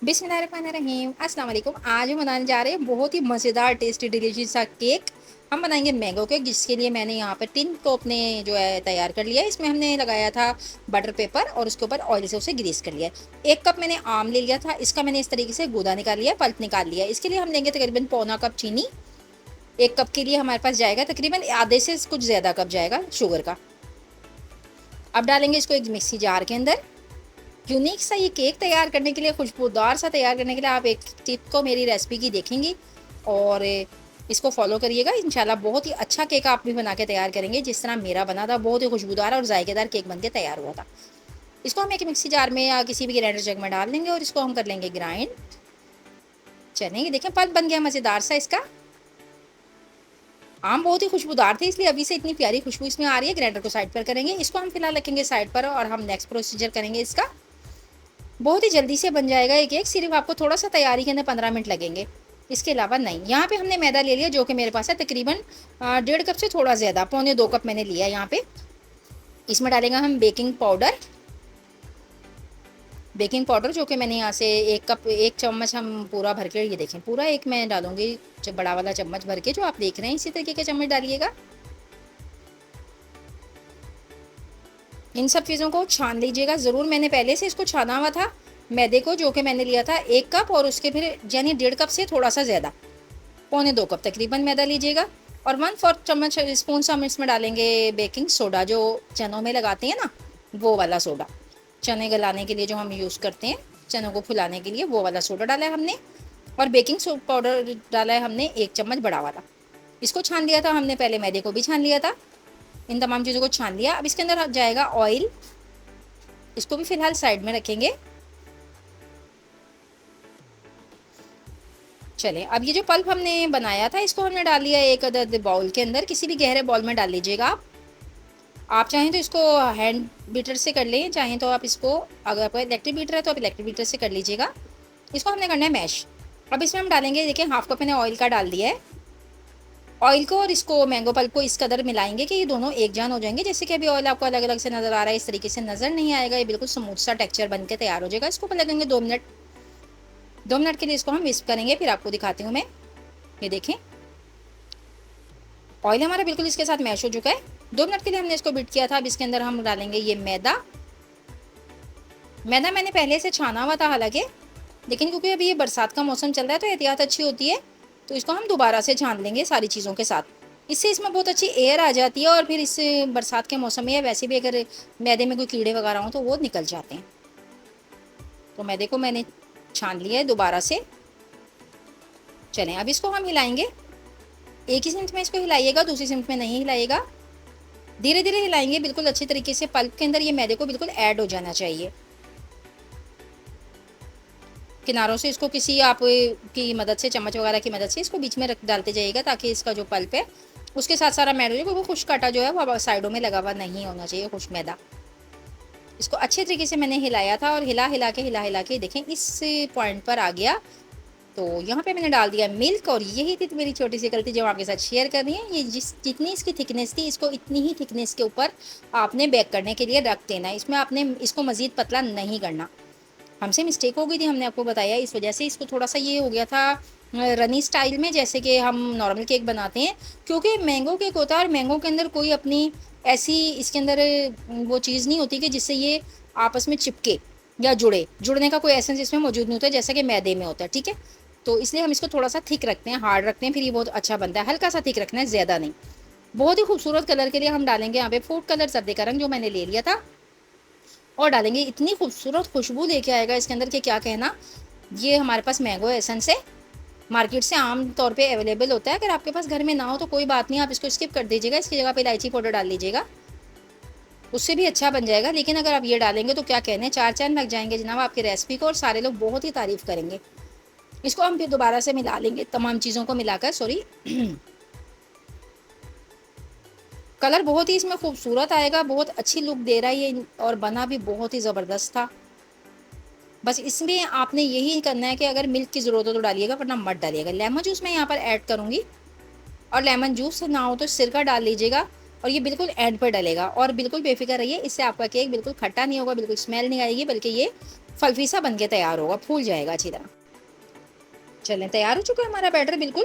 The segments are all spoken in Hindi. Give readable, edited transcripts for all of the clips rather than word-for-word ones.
बिस्मिल्लाहिर्रहमानिर्रहीम अस्सलाम वालेकुम। आज हम बनाने जा रहे हैं बहुत ही मज़ेदार टेस्टी डिलीशियस सा केक। हम बनाएंगे मैंगो केक, जिसके लिए मैंने यहाँ पर टिन को अपने जो है तैयार कर लिया है। इसमें हमने लगाया था बटर पेपर और उसके ऊपर ऑयल से उसे ग्रीस कर लिया। 1 कप मैंने आम ले लिया था, इसका मैंने इस तरीके से गूदा निकाल लिया, पल्प निकाल लिया। इसके लिए हम लेंगे तकरीबन पौना कप चीनी। 1 कप के लिए हमारे पास जाएगा तकरीबन आधे से कुछ ज़्यादा कप जाएगा शुगर का। अब डालेंगे इसको एक मिक्सी जार के अंदर। यूनिक सा ये केक तैयार करने के लिए, खुशबूदार सा तैयार करने के लिए आप एक टिप को मेरी रेसिपी की देखेंगी और इसको फॉलो करिएगा। इंशाल्लाह बहुत ही अच्छा केक आप भी बना के तैयार करेंगे, जिस तरह मेरा बना था। बहुत ही खुशबूदार और जायकेदार केक बन के तैयार हुआ था। इसको हम एक मिक्सी जार में या किसी भी ग्राइंडर जग में डाल देंगे और इसको हम कर लेंगे ग्राइंड। चलेंगे, देखें पल्प बन गया मज़ेदार सा इसका। आम बहुत ही खुशबूदार थे, इसलिए अभी से इतनी प्यारी खुशबू इसमें आ रही है। ग्राइंडर को साइड पर करेंगे, इसको हम फिलहाल रखेंगे साइड पर और हम नेक्स्ट प्रोसीजर करेंगे इसका। बहुत ही जल्दी से बन जाएगा ये केक, सिर्फ आपको थोड़ा सा तैयारी के अंदर 15 मिनट लगेंगे, इसके अलावा नहीं। यहाँ पे हमने मैदा ले लिया जो कि मेरे पास है तकरीबन 1.5 कप से थोड़ा ज़्यादा, पौने 2 कप मैंने लिया यहाँ पे। इसमें डालेंगे हम बेकिंग पाउडर। बेकिंग पाउडर जो कि मैंने यहाँ से 1 चम्मच हम पूरा भर के, ये देखें पूरा एक मैं डालूंगी, जो बड़ा वाला चम्मच भर के जो आप देख रहे हैं, इसी तरीके के चम्मच डालिएगा। इन सब चीज़ों को छान लीजिएगा ज़रूर। मैंने पहले से इसको छाना हुआ था मैदे को, जो कि मैंने लिया था 1 कप और उसके फिर यानी 1.5 कप से थोड़ा सा ज़्यादा, पौने 2 कप तकरीबन मैदा लीजिएगा। और 1/4 चम्मच स्पून सा हम इसमें डालेंगे बेकिंग सोडा, जो चनों में लगाते हैं ना, वो वाला सोडा। चने गलाने के लिए जो हम यूज़ करते हैं, चनों को फुलाने के लिए, वो वाला सोडा डाला है हमने। और बेकिंग पाउडर डाला है हमने 1 चम्मच बड़ा वाला। इसको छान लिया था हमने, पहले मैदे को भी छान लिया था। इन तमाम चीज़ों को छान लिया। अब इसके अंदर जाएगा ऑयल, इसको भी फिलहाल साइड में रखेंगे। चलें, अब ये जो पल्प हमने बनाया था इसको हमने डाल लिया एक अदद बाउल के अंदर। किसी भी गहरे बाउल में डाल लीजिएगा आप चाहें तो इसको हैंड बीटर से कर लें, चाहें तो आप इसको, अगर आपका इलेक्ट्रिक बीटर है तो आप इलेक्ट्रिक बीटर से कर लीजिएगा। इसको हमने करना है मैश। अब इसमें हम डालेंगे, देखिए 1/2 कप मैंने ऑयल का डाल दिया है। ऑयल को और इसको मैंगो पल्प को इस कदर मिलाएंगे कि ये दोनों एक जान हो जाएंगे। जैसे कि अभी ऑयल आपको अलग अलग से नज़र आ रहा है, इस तरीके से नज़र नहीं आएगा, ये बिल्कुल स्मूथ सा टेक्सचर बन के तैयार हो जाएगा। इसको लगेंगे 2 मिनट। 2 मिनट के लिए इसको हम विस्क करेंगे, फिर आपको दिखाती हूँ मैं। ये देखें ऑयल हमारा बिल्कुल इसके साथ मैश हो चुका है। 2 मिनट के लिए हमने इसको बीट किया था। अब इसके अंदर हम डालेंगे ये मैदा। मैदा मैंने पहले से छाना हुआ था हालांकि, लेकिन क्योंकि अभी ये बरसात का मौसम चल रहा है तो एहतियात अच्छी होती है, तो इसको हम दोबारा से छान लेंगे सारी चीज़ों के साथ। इससे इसमें बहुत अच्छी एयर आ जाती है और फिर इससे बरसात के मौसम में या वैसे भी अगर मैदे में कोई कीड़े वगैरह हों तो वो निकल जाते हैं। तो मैदे को मैंने छान लिया है दोबारा से। चलें, अब इसको हम हिलाएंगे। एक ही सिमट में इसको हिलाइएगा, दूसरी सिमट में नहीं हिलाइएगा। धीरे धीरे हिलाएंगे बिल्कुल अच्छी तरीके से। पल्प के अंदर ये मैदे को बिल्कुल ऐड हो जाना चाहिए। किनारों से इसको किसी आप की मदद से, चम्मच वगैरह की मदद से इसको बीच में रख डालते जाइएगा, ताकि इसका जो पल्प है उसके साथ सारा मैदा जो है वो खुश्क आटा जो है वो साइडों में लगा हुआ नहीं होना चाहिए, खुश्क मैदा। इसको अच्छे तरीके से मैंने हिलाया था और हिला हिला के देखें इस पॉइंट पर आ गया। तो यहाँ पे मैंने डाल दिया मिल्क, और यही थी मेरी छोटी सी गलती जो आपके साथ शेयर कर रही है। ये जितनी इसकी थिकनेस थी, इसको इतनी ही थिकनेस के ऊपर आपने बेक करने के लिए रख देना है। इसमें आपने इसको मज़ीद पतला नहीं करना। हमसे मिस्टेक हो गई थी, हमने आपको बताया, इस वजह से इसको थोड़ा सा ये हो गया था रनी स्टाइल में, जैसे कि हम नॉर्मल केक बनाते हैं। क्योंकि मैंगो केक होता है और मैंगो के अंदर कोई अपनी ऐसी इसके अंदर वो चीज़ नहीं होती कि जिससे ये आपस में चिपके या जुड़ने का कोई एसेंस इसमें मौजूद नहीं होता, जैसा कि मैदे में होता है। ठीक है, तो इसलिए हम इसको थोड़ा सा थिक रखते हैं, हार्ड रखते हैं, फिर ये बहुत अच्छा बनता है। हल्का सा थिक रखना है, ज़्यादा नहीं। बहुत ही खूबसूरत कलर के लिए हम डालेंगे यहाँ पे फूड कलर, सर्दी का रंग जो मैंने ले लिया था, और डालेंगे। इतनी खूबसूरत खुशबू लेके आएगा इसके अंदर कि क्या कहना। ये हमारे पास मैंगो एसेंस है, मार्केट से आम तौर पे अवेलेबल होता है। अगर आपके पास घर में ना हो तो कोई बात नहीं, आप इसको स्किप कर दीजिएगा। इसकी जगह पे इलायची पाउडर डाल लीजिएगा, उससे भी अच्छा बन जाएगा। लेकिन अगर आप ये डालेंगे तो क्या कहने, 4 चांद लग जाएंगे जनाब आपकी रेसिपी को, और सारे लोग बहुत ही तारीफ़ करेंगे। इसको हम फिर दोबारा से मिला लेंगे, तमाम चीज़ों को मिलाकर। सॉरी कलर बहुत ही इसमें खूबसूरत आएगा, बहुत अच्छी लुक दे रहा है ये, और बना भी बहुत ही ज़बरदस्त था। बस इसमें आपने यही करना है कि अगर मिल्क की ज़रूरत हो तो डालिएगा, वरना मत डालिएगा। लेमन जूस मैं यहाँ पर ऐड करूँगी, और लेमन जूस ना हो तो सिरका डाल लीजिएगा, और ये बिल्कुल एंड पर डलेगा। और बिल्कुल बेफिक्र रहिए, इससे आपका केक बिल्कुल खट्टा नहीं होगा, बिल्कुल स्मेल नहीं आएगी, बल्कि ये फलफी सा बन के तैयार होगा, फूल जाएगा अच्छी तरह। चलें, तैयार हो चुका है हमारा बैटर बिल्कुल।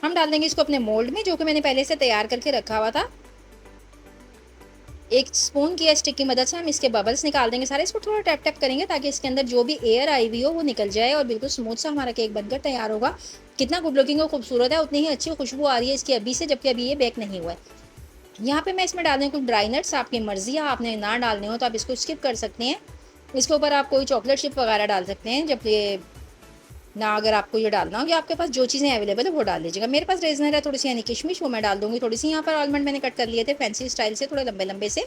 हम डाल देंगे इसको अपने मोल्ड में, जो कि मैंने पहले से तैयार करके रखा हुआ था। एक स्पून की या स्टिक की मदद से हम इसके बबल्स निकाल देंगे सारे। इसको थोड़ा टैप टैप करेंगे ताकि इसके अंदर जो भी एयर आई हुई हो वो निकल जाए और बिल्कुल स्मूथ सा हमारा केक बनकर तैयार होगा। कितना गुड लुकिंग और खूबसूरत है, उतनी ही अच्छी खुशबू आ रही है इसकी अभी से, जबकि अभी ये बेक नहीं हुआ है। यहाँ पे मैं इसमें डाल दूँ कुछ ड्राई नट्स, आपकी मर्जी है, आपने ना डालने हो तो आप इसको स्किप कर सकते हैं। इसके ऊपर आप कोई चॉकलेट चिप वगैरह डाल सकते हैं, जब ये ना अगर आपको ये डालना हो, कि आपके पास जो चीज़ें अवेलेबल है वो डाल लीजिएगा। मेरे पास रेजनर है थोड़ी सी, यानी किशमिश, वो मैं डाल दूँगी। थोड़ी सी यहाँ पर आलमंड मैंने कट कर लिए थे फैंसी स्टाइल से, थोड़े लंबे लंबे से।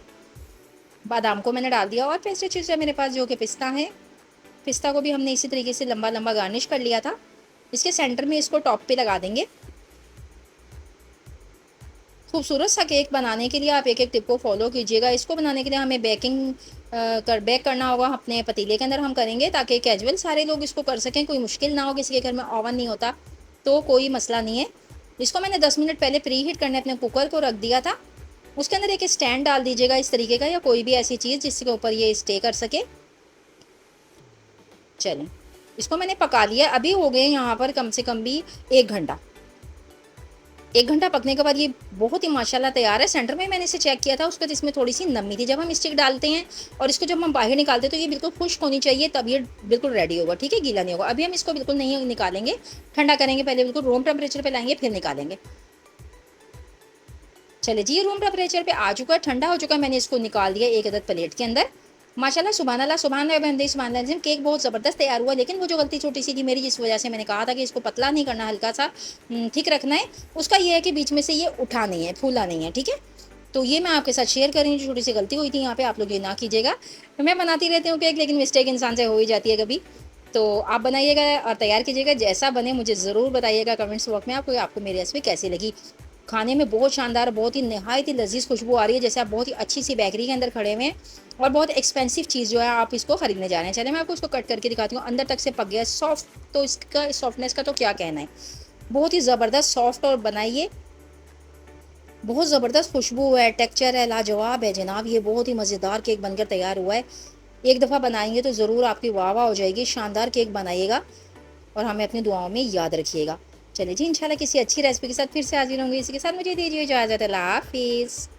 बादाम को मैंने डाल दिया, और पेस्ट्री चीज़ है मेरे पास जो कि पिस्ता है। पिस्ता को भी हमने इसी तरीके से लंबा लंबा गार्निश कर लिया था। इसके सेंटर में इसको टॉप पे लगा देंगे। खूबसूरत सा केक बनाने के लिए आप एक एक टिप को फॉलो कीजिएगा। इसको बनाने के लिए हमें बेक करना होगा अपने पतीले के अंदर हम करेंगे, ताकि कैजुअल सारे लोग इसको कर सकें, कोई मुश्किल ना हो। किसी के घर में ओवन नहीं होता तो कोई मसला नहीं है। इसको मैंने 10 मिनट पहले प्री हीट करने अपने कुकर को रख दिया था। उसके अंदर एक स्टैंड डाल दीजिएगा इस तरीके का, या कोई भी ऐसी चीज़ जिसके ऊपर ये स्टे कर सके। चलें, इसको मैंने पका लिया। अभी हो गए यहाँ पर कम से कम भी 1 घंटा। 1 घंटा पकने के बाद ये बहुत ही माशाल्लाह तैयार है। सेंटर में मैंने इसे चेक किया था, उसके बाद इसमें थोड़ी सी नमी थी। जब हम स्टिक डालते हैं और इसको जब हम बाहर निकालते हैं तो ये बिल्कुल खुश्क होनी चाहिए, तब ये बिल्कुल रेडी होगा, ठीक है, गीला नहीं होगा। अभी हम इसको बिल्कुल नहीं निकालेंगे, ठंडा करेंगे पहले, बिल्कुल रूम टेम्परेचर पे लाएंगे फिर निकालेंगे। चले जी, ये रूम टेम्परेचर पे आ चुका है, ठंडा हो चुका है। मैंने इसको निकाल दिया एक अदद प्लेट के अंदर। माशाल्लाह सुभान अल्लाह सुभान बंदे सुभान अल्लाह, केक बहुत ज़बरदस्त तैयार हुआ। लेकिन वो जो गलती छोटी सी थी मेरी, जिस वजह से मैंने कहा था कि इसको पतला नहीं करना, हल्का सा ठीक रखना है, उसका ये है कि बीच में से ये उठा नहीं है, फूला नहीं है, ठीक है। तो ये मैं आपके साथ शेयर कर रही हूँ, जो छोटी सी गलती हुई थी यहाँ पे, आप लोग ये ना कीजिएगा। मैं बनाती रहती हूँ केक, लेकिन मिस्टेक इंसान से हो ही जाती है कभी। तो आप बनाइएगा और तैयार कीजिएगा, जैसा बने मुझे ज़रूर बताइएगा कमेंट्स बॉक्स में आपको मेरी रेसिपी कैसी लगी। खाने में बहुत शानदार, बहुत ही नहायत ही लजीज खुशबू आ रही है, जैसे आप बहुत ही अच्छी सी बेकरी के अंदर खड़े हुए हैं, और बहुत एक्सपेंसिव चीज़ जो है आप इसको खरीदने जा रहे हैं। चलिए मैं आपको इसको कट करके दिखाती हूँ, अंदर तक से पक गया सॉफ्ट। तो इसका सॉफ्टनेस का तो क्या कहना है, बहुत ही ज़बरदस्त सॉफ्ट और बनाइए, बहुत ज़बरदस्त खुशबू है, टेक्चर है, लाजवाब है जनाब। ये बहुत ही मज़ेदार केक बनकर तैयार हुआ है। एक दफ़ा बनाएंगे तो ज़रूर आपकी वाह वाह हो जाएगी। शानदार केक बनाइएगा और हमें अपनी दुआओं में याद रखिएगा। चलिए जी, इंशाल्लाह किसी अच्छी रेसिपी के साथ फिर से हाजिर होंगे। इसी के साथ मुझे दीजिए इजाज़त। अल्लाह हाफिज़।